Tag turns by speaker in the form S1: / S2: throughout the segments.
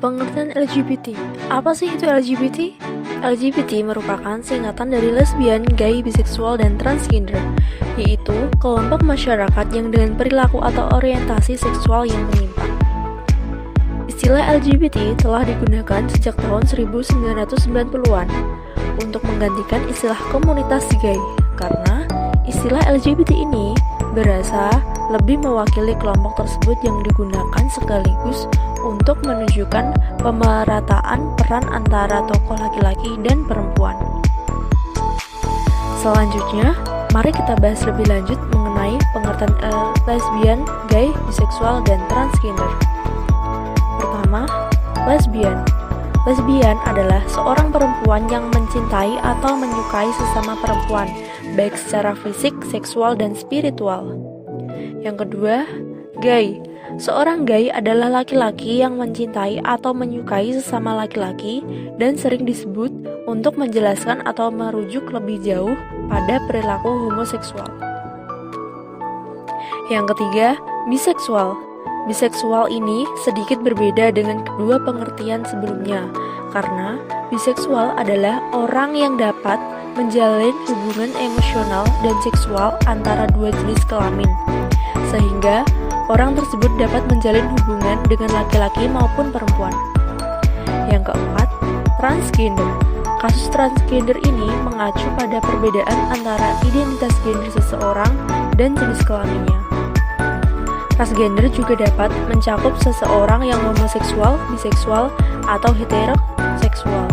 S1: Pengertian LGBT. Apa sih itu LGBT? LGBT merupakan singkatan dari lesbian, gay, biseksual, dan transgender, yaitu kelompok masyarakat yang dengan perilaku atau orientasi seksual yang menyimpang. Istilah LGBT telah digunakan sejak tahun 1990-an untuk menggantikan istilah komunitas gay, karena istilah LGBT ini berasa lebih mewakili kelompok tersebut yang digunakan sekaligus untuk menunjukkan pemerataan peran antara tokoh laki-laki dan perempuan. Selanjutnya, mari kita bahas lebih lanjut mengenai pengertian lesbian, gay, biseksual, dan transgender. Pertama, lesbian. Lesbian adalah seorang perempuan yang mencintai atau menyukai sesama perempuan, baik secara fisik, seksual, dan spiritual. Yang kedua, gay. Seorang gay adalah laki-laki yang mencintai atau menyukai sesama laki-laki dan sering disebut untuk menjelaskan atau merujuk lebih jauh pada perilaku homoseksual. Yang ketiga, biseksual. Biseksual ini sedikit berbeda dengan kedua pengertian sebelumnya, karena biseksual adalah orang yang dapat menjalin hubungan emosional dan seksual antara dua jenis kelamin, sehingga orang tersebut dapat menjalin hubungan dengan laki-laki maupun perempuan. Yang keempat, transgender. Kasus transgender ini mengacu pada perbedaan antara identitas gender seseorang dan jenis kelaminnya. Transgender juga dapat mencakup seseorang yang homoseksual, biseksual, atau heteroseksual.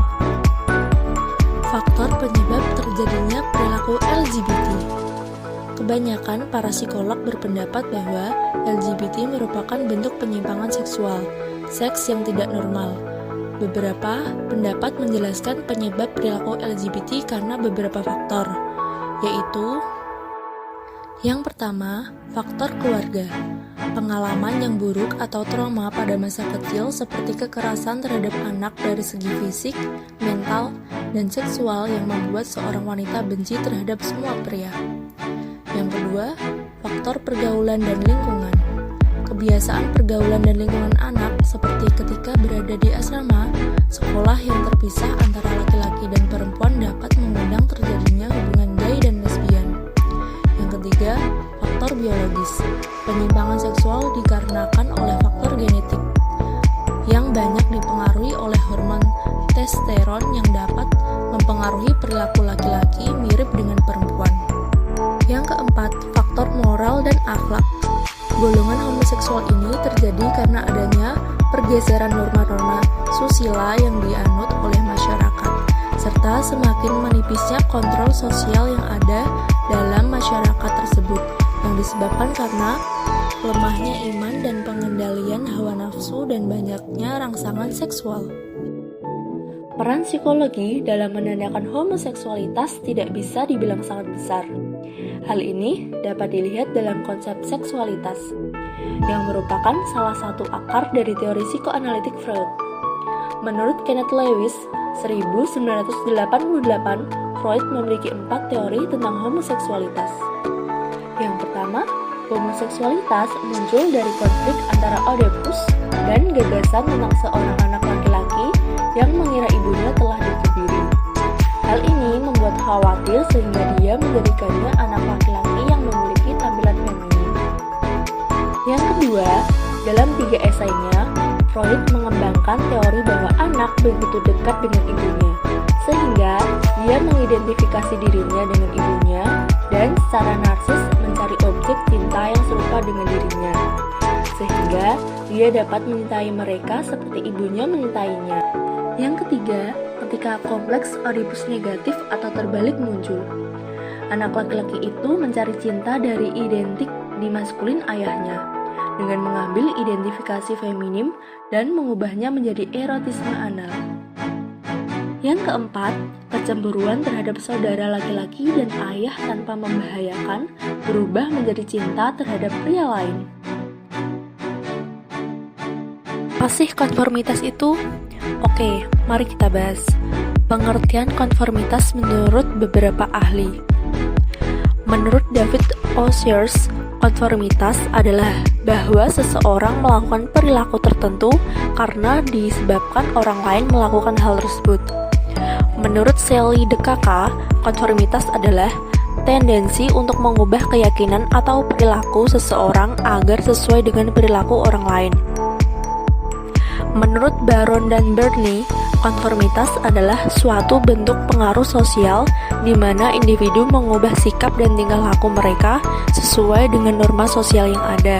S1: Faktor penyebab terjadinya perilaku LGBT. Kebanyakan para psikolog berpendapat bahwa LGBT merupakan bentuk penyimpangan seksual, seks yang tidak normal. Beberapa pendapat menjelaskan penyebab perilaku LGBT karena beberapa faktor, yaitu yang pertama, faktor keluarga. Pengalaman yang buruk atau trauma pada masa kecil seperti kekerasan terhadap anak dari segi fisik, mental, dan seksual yang membuat seorang wanita benci terhadap semua pria. Yang kedua, faktor pergaulan dan lingkungan. Kebiasaan pergaulan dan lingkungan anak seperti ketika berada di asrama, sekolah yang terpisah antara laki-laki dan perempuan dapat mengundang terjadinya hubungan gay dan lesbian. Yang ketiga, faktor biologis. Penyimpangan seksual dikarenakan oleh faktor genetik yang banyak dipengaruhi oleh hormon testosteron yang dapat mempengaruhi perilaku laki-laki mirip dengan perempuan. Yang keempat, faktor moral dan akhlak. Golongan homoseksual ini terjadi karena adanya pergeseran norma-norma susila yang dianut oleh masyarakat, serta semakin menipisnya kontrol sosial yang ada dalam masyarakat tersebut, yang disebabkan karena lemahnya iman dan pengendalian hawa nafsu dan banyaknya rangsangan seksual. Peran psikologi dalam menandakan homoseksualitas tidak bisa dibilang sangat besar. Hal ini dapat dilihat dalam konsep seksualitas, yang merupakan salah satu akar dari teori psikoanalitik Freud. Menurut Kenneth Lewis, 1988, Freud memiliki 4 teori tentang homoseksualitas. Yang pertama, homoseksualitas muncul dari konflik antara Oedipus dan gagasan tentang seorang anak laki-laki yang mengira ibunya telah dikebiri. Hal ini membuat khawatir sehingga dia menjadikannya anak laki-laki yang memiliki tampilan feminin. Yang kedua, dalam 3 esainya, Freud mengembangkan teori bahwa anak begitu dekat dengan ibunya, sehingga dia mengidentifikasi dirinya dengan ibunya dan secara narsis mencari objek cinta yang serupa dengan dirinya, sehingga dia dapat menyintai mereka seperti ibunya menyintainya. Yang ketiga, ketika kompleks Oedipus negatif atau terbalik muncul, anak laki-laki itu mencari cinta dari identik di maskulin ayahnya dengan mengambil identifikasi feminim dan mengubahnya menjadi erotisme anal. Yang keempat, kecemburuan terhadap saudara laki-laki dan ayah tanpa membahayakan berubah menjadi cinta terhadap pria lain. Apa sih konformitas itu? Oke, mari kita bahas. Pengertian konformitas menurut beberapa ahli. Menurut David O. Sears, Konformitas adalah bahwa seseorang melakukan perilaku tertentu karena disebabkan orang lain melakukan hal tersebut. Menurut Sally DeCacca, konformitas adalah tendensi untuk mengubah keyakinan atau perilaku seseorang agar sesuai dengan perilaku orang lain. Menurut Baron dan Burney, konformitas adalah suatu bentuk pengaruh sosial di mana individu mengubah sikap dan tingkah laku mereka sesuai dengan norma sosial yang ada.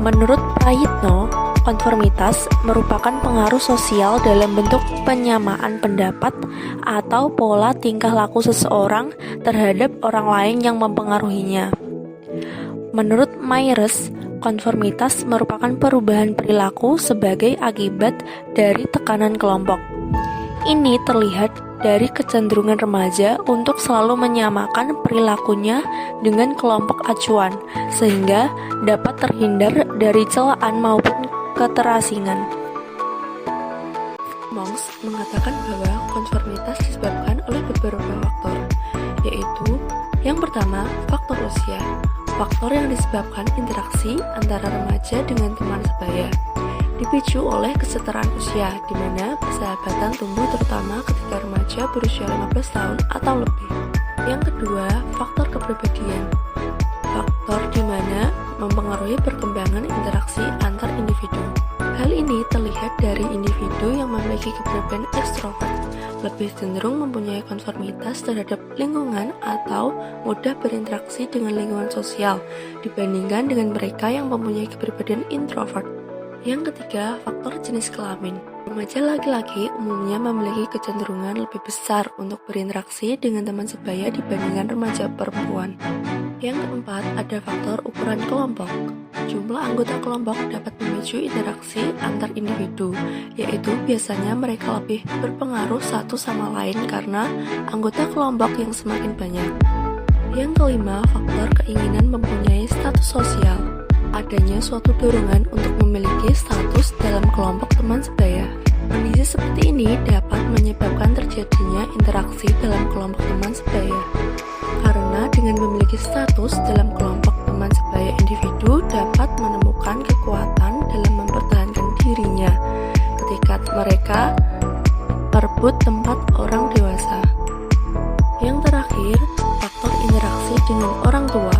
S1: Menurut Prayitno, konformitas merupakan pengaruh sosial dalam bentuk penyamaan pendapat atau pola tingkah laku seseorang terhadap orang lain yang mempengaruhinya. Menurut Myers, konformitas merupakan perubahan perilaku sebagai akibat dari tekanan kelompok. Ini terlihat dari kecenderungan remaja untuk selalu menyamakan perilakunya dengan kelompok acuan, sehingga dapat terhindar dari celaan maupun keterasingan. Monks mengatakan bahwa konformitas disebabkan oleh beberapa faktor, yaitu yang pertama, faktor usia. Faktor yang disebabkan interaksi antara remaja dengan teman sebaya dipicu oleh kesetaraan usia, di mana persahabatan tumbuh terutama ketika remaja berusia 15 tahun atau lebih. Yang kedua, faktor kepribadian. Faktor di mana mempengaruhi perkembangan interaksi antar individu. Hal ini terlihat dari individu yang memiliki kepribadian ekstrovert, lebih cenderung mempunyai konformitas terhadap lingkungan atau mudah berinteraksi dengan lingkungan sosial dibandingkan dengan mereka yang mempunyai kepribadian introvert. Yang ketiga, faktor jenis kelamin. Remaja laki-laki umumnya memiliki kecenderungan lebih besar untuk berinteraksi dengan teman sebaya dibandingkan remaja perempuan. Yang keempat, ada faktor ukuran kelompok. Jumlah anggota kelompok dapat memicu interaksi antar individu, yaitu biasanya mereka lebih berpengaruh satu sama lain karena anggota kelompok yang semakin banyak. Yang kelima, faktor keinginan mempunyai status sosial. Adanya suatu dorongan untuk memiliki status dalam kelompok teman sebaya. Kondisi seperti ini dapat menyebabkan terjadinya interaksi dalam kelompok teman sebaya. Karena dengan memiliki status dalam kelompok teman sebaya, individu dapat menemukan kekuatan dalam mempertahankan dirinya ketika mereka berebut tempat orang dewasa. Yang terakhir, faktor interaksi dengan orang tua.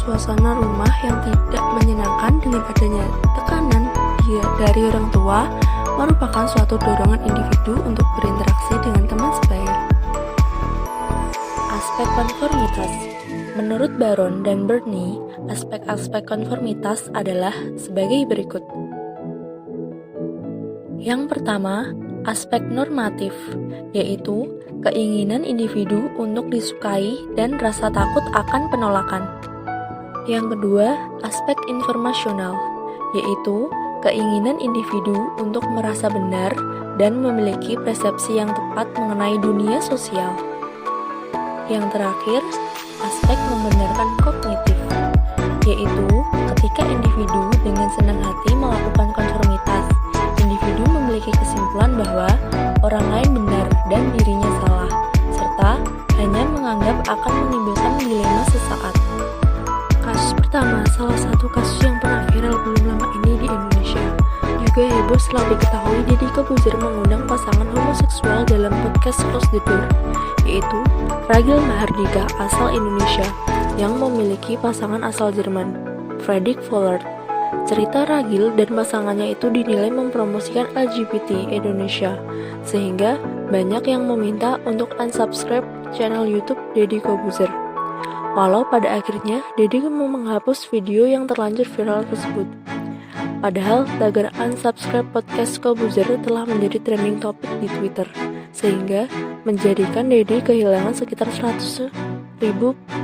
S1: Suasana rumah yang tidak menyenangkan dengan adanya tekanan dari orang tua merupakan suatu dorongan individu untuk berinteraksi dengan teman sebaya. Aspek konformitas. Menurut Baron dan Burney, aspek-aspek konformitas adalah sebagai berikut. Yang pertama, aspek normatif, yaitu keinginan individu untuk disukai dan rasa takut akan penolakan. Yang kedua, aspek informasional, yaitu keinginan individu untuk merasa benar dan memiliki persepsi yang tepat mengenai dunia sosial. Yang terakhir, aspek membenarkan kognitif, yaitu ketika individu dengan senang hati melakukan konformitas, individu memiliki kesimpulan bahwa orang lain benar dan dirinya salah, serta hanya menganggap akan menimbulkan dilema sesaat. Kasus pertama, salah satu kasus yang pernah viral belum lama ini di Indonesia. Juga heboh setelah diketahui Deddy Corbuzier mengundang pasangan homoseksual dalam podcast Close the Door, yaitu Ragil Mahardika asal Indonesia yang memiliki pasangan asal Jerman, Fredrik Vollert. Cerita Ragil dan pasangannya itu dinilai mempromosikan LGBT Indonesia, sehingga banyak yang meminta untuk unsubscribe channel YouTube Deddy Corbuzier. Walau pada akhirnya Deddy mau menghapus video yang terlanjur viral tersebut. Padahal tagar unsubscribe podcast Corbuzier telah menjadi trending topik di Twitter, sehingga menjadikan Deddy kehilangan sekitar 100.000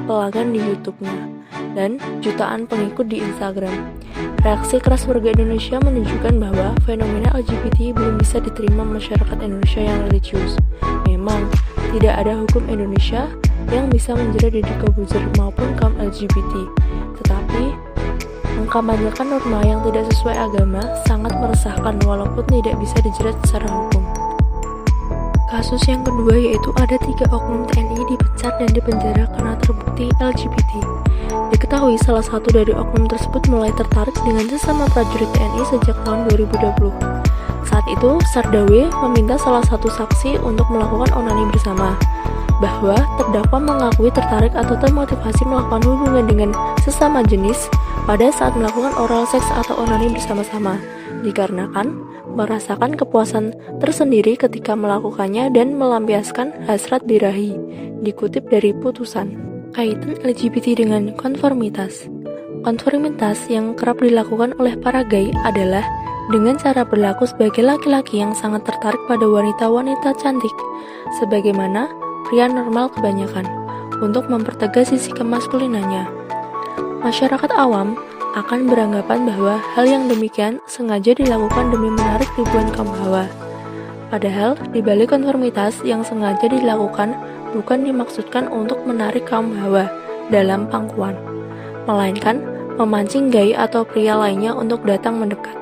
S1: pelanggan di YouTube-nya dan jutaan pengikut di Instagram. Reaksi keras warga Indonesia menunjukkan bahwa fenomena LGBT belum bisa diterima masyarakat Indonesia yang religius. Memang tidak ada hukum Indonesia yang bisa menjerat Deddy Corbuzier maupun kaum LGBT, tetapi mengkampanyekan norma yang tidak sesuai agama sangat meresahkan walaupun tidak bisa dijerat secara hukum. Kasus yang kedua yaitu ada 3 oknum TNI dipecat dan dipenjara karena terbukti LGBT. Diketahui salah satu dari oknum tersebut mulai tertarik dengan sesama prajurit TNI sejak tahun 2020. Saat itu, Sardawe meminta salah satu saksi untuk melakukan onani bersama, bahwa terdakwa mengakui tertarik atau termotivasi melakukan hubungan dengan sesama jenis pada saat melakukan oral seks atau onani bersama-sama, dikarenakan merasakan kepuasan tersendiri ketika melakukannya dan melampiaskan hasrat birahi, dikutip dari putusan. Kaitan LGBT dengan konformitas. Konformitas yang kerap dilakukan oleh para gay adalah dengan cara berlaku sebagai laki-laki yang sangat tertarik pada wanita-wanita cantik, sebagaimana pria normal kebanyakan, untuk mempertegas sisi kemaskulinannya. Masyarakat awam akan beranggapan bahwa hal yang demikian sengaja dilakukan demi menarik ribuan kaum hawa. Padahal, di balik konformitas yang sengaja dilakukan bukan dimaksudkan untuk menarik kaum hawa dalam pangkuan, melainkan memancing gay atau pria lainnya untuk datang mendekat.